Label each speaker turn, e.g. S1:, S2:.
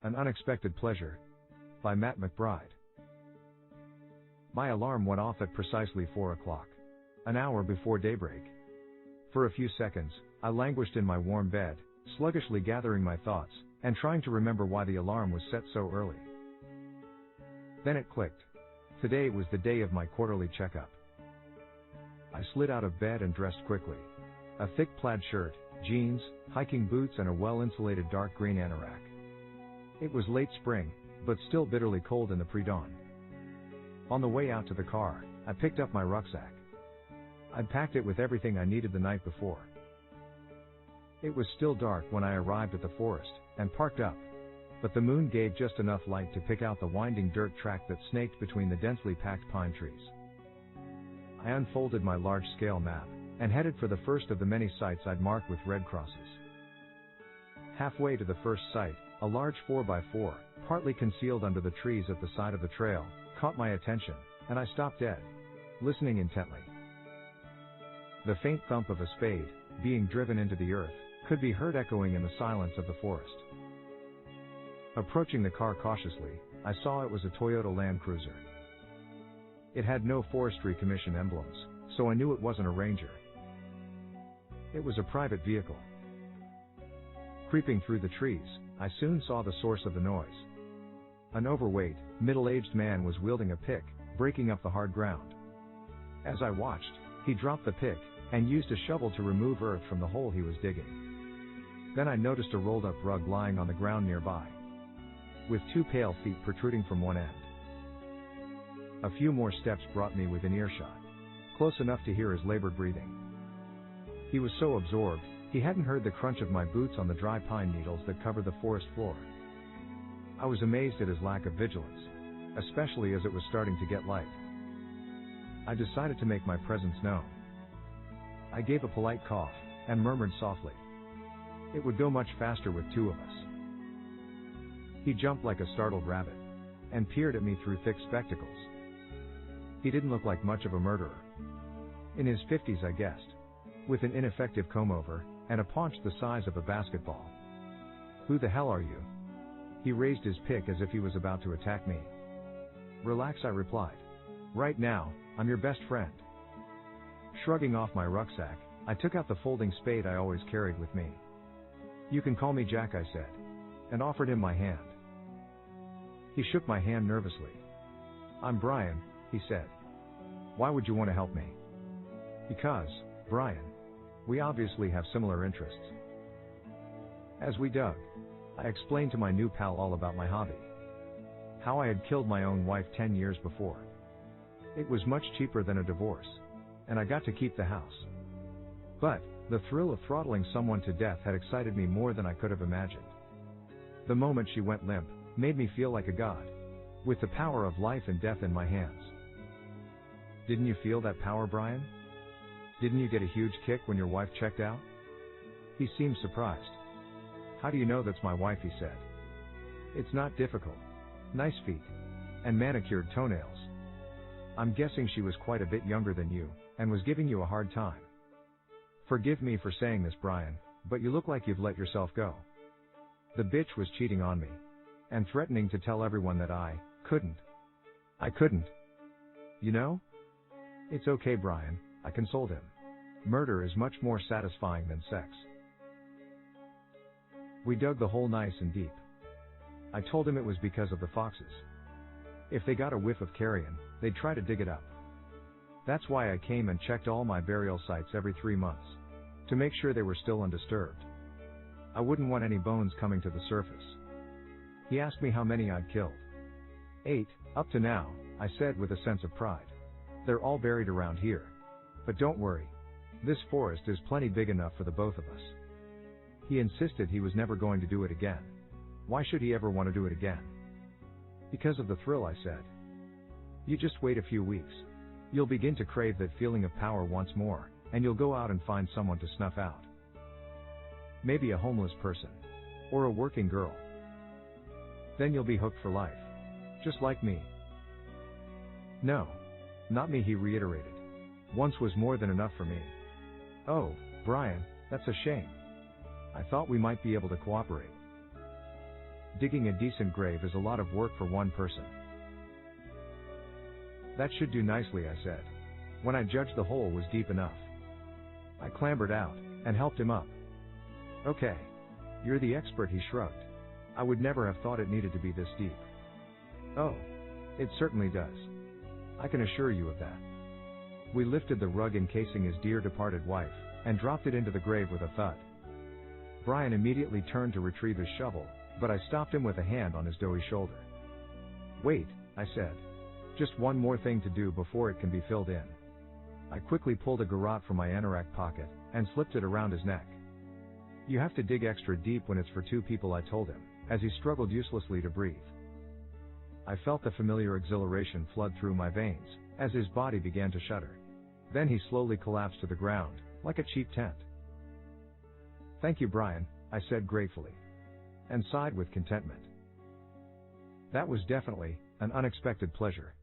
S1: An Unexpected Pleasure, by Matt McBride. My alarm went off at precisely 4 o'clock, an hour before daybreak. For a few seconds, I languished in my warm bed, sluggishly gathering my thoughts, and trying to remember why the alarm was set so early. Then it clicked. Today was the day of my quarterly checkup. I slid out of bed and dressed quickly. A thick plaid shirt, jeans, hiking boots and a well-insulated dark green anorak. It was late spring, but still bitterly cold in the pre-dawn. On the way out to the car, I picked up my rucksack. I'd packed it with everything I needed the night before. It was still dark when I arrived at the forest, and parked up, but the moon gave just enough light to pick out the winding dirt track that snaked between the densely packed pine trees. I unfolded my large-scale map, and headed for the first of the many sites I'd marked with red crosses. Halfway to the first site, a large 4x4, partly concealed under the trees at the side of the trail, caught my attention, and I stopped dead, listening intently. The faint thump of a spade, being driven into the earth, could be heard echoing in the silence of the forest. Approaching the car cautiously, I saw it was a Toyota Land Cruiser. It had no Forestry Commission emblems, so I knew it wasn't a Ranger. It was a private vehicle. Creeping through the trees, I soon saw the source of the noise. An overweight, middle-aged man was wielding a pick, breaking up the hard ground. As I watched, he dropped the pick, and used a shovel to remove earth from the hole he was digging. Then I noticed a rolled-up rug lying on the ground nearby, with 2 pale feet protruding from one end. A few more steps brought me within earshot, close enough to hear his labored breathing. He was so absorbed, he hadn't heard the crunch of my boots on the dry pine needles that covered the forest floor. I was amazed at his lack of vigilance, especially as it was starting to get light. I decided to make my presence known. I gave a polite cough, and murmured softly, "It would go much faster with 2 of us." He jumped like a startled rabbit, and peered at me through thick spectacles. He didn't look like much of a murderer. In his 50s, I guessed, with an ineffective comb-over, and a paunch the size of a basketball. "Who the hell are you?" He raised his pick as if he was about to attack me. "Relax," I replied. "Right now, I'm your best friend." Shrugging off my rucksack, I took out the folding spade I always carried with me. "You can call me Jack," I said, and offered him my hand. He shook my hand nervously. "I'm Brian," he said. "Why would you want to help me?" "Because, Brian, we obviously have similar interests." As we dug, I explained to my new pal all about my hobby. How I had killed my own wife 10 years before. It was much cheaper than a divorce, and I got to keep the house. But, the thrill of throttling someone to death had excited me more than I could have imagined. The moment she went limp, made me feel like a god, with the power of life and death in my hands. Didn't you feel that power, Brian? Didn't you get a huge kick when your wife checked out? He seemed surprised. "How do you know that's my wife?" he said. "It's not difficult. Nice feet. And manicured toenails. I'm guessing she was quite a bit younger than you, and was giving you a hard time. Forgive me for saying this, Brian, but you look like you've let yourself go. The bitch was cheating on me, and threatening to tell everyone that I couldn't. You know? It's okay, Brian," I consoled him. "Murder is much more satisfying than sex." We dug the hole nice and deep. I told him it was because of the foxes. If they got a whiff of carrion, they'd try to dig it up. That's why I came and checked all my burial sites every 3 months, to make sure they were still undisturbed. I wouldn't want any bones coming to the surface. He asked me how many I'd killed. 8, up to now, I said with a sense of pride. "They're all buried around here. But don't worry. This forest is plenty big enough for the both of us." He insisted he was never going to do it again. Why should he ever want to do it again? "Because of the thrill," I said. "You just wait a few weeks. You'll begin to crave that feeling of power once more, and you'll go out and find someone to snuff out. Maybe a homeless person. Or a working girl. Then you'll be hooked for life. Just like me." "No. Not me," he reiterated. "Once was more than enough for me." "Oh, Brian, that's a shame. I thought we might be able to cooperate." Digging a decent grave is a lot of work for one person. That should do nicely, I said. When I judged the hole was deep enough. I clambered out, and helped him up. Okay. You're the expert, he shrugged. I would never have thought it needed to be this deep. Oh. It certainly does. I can assure you of that. We lifted the rug encasing his dear departed wife, and dropped it into the grave with a thud. Brian immediately turned to retrieve his shovel, but I stopped him with a hand on his doughy shoulder. Wait, I said. Just one more thing to do before it can be filled in. I quickly pulled a garrote from my anorak pocket, and slipped it around his neck. You have to dig extra deep when it's for two people, I told him, as he struggled uselessly to breathe. I felt the familiar exhilaration flood through my veins, as his body began to shudder. Then he slowly collapsed to the ground, like a cheap tent. Thank you, Brian, I said gratefully. And sighed with contentment. That was definitely an unexpected pleasure.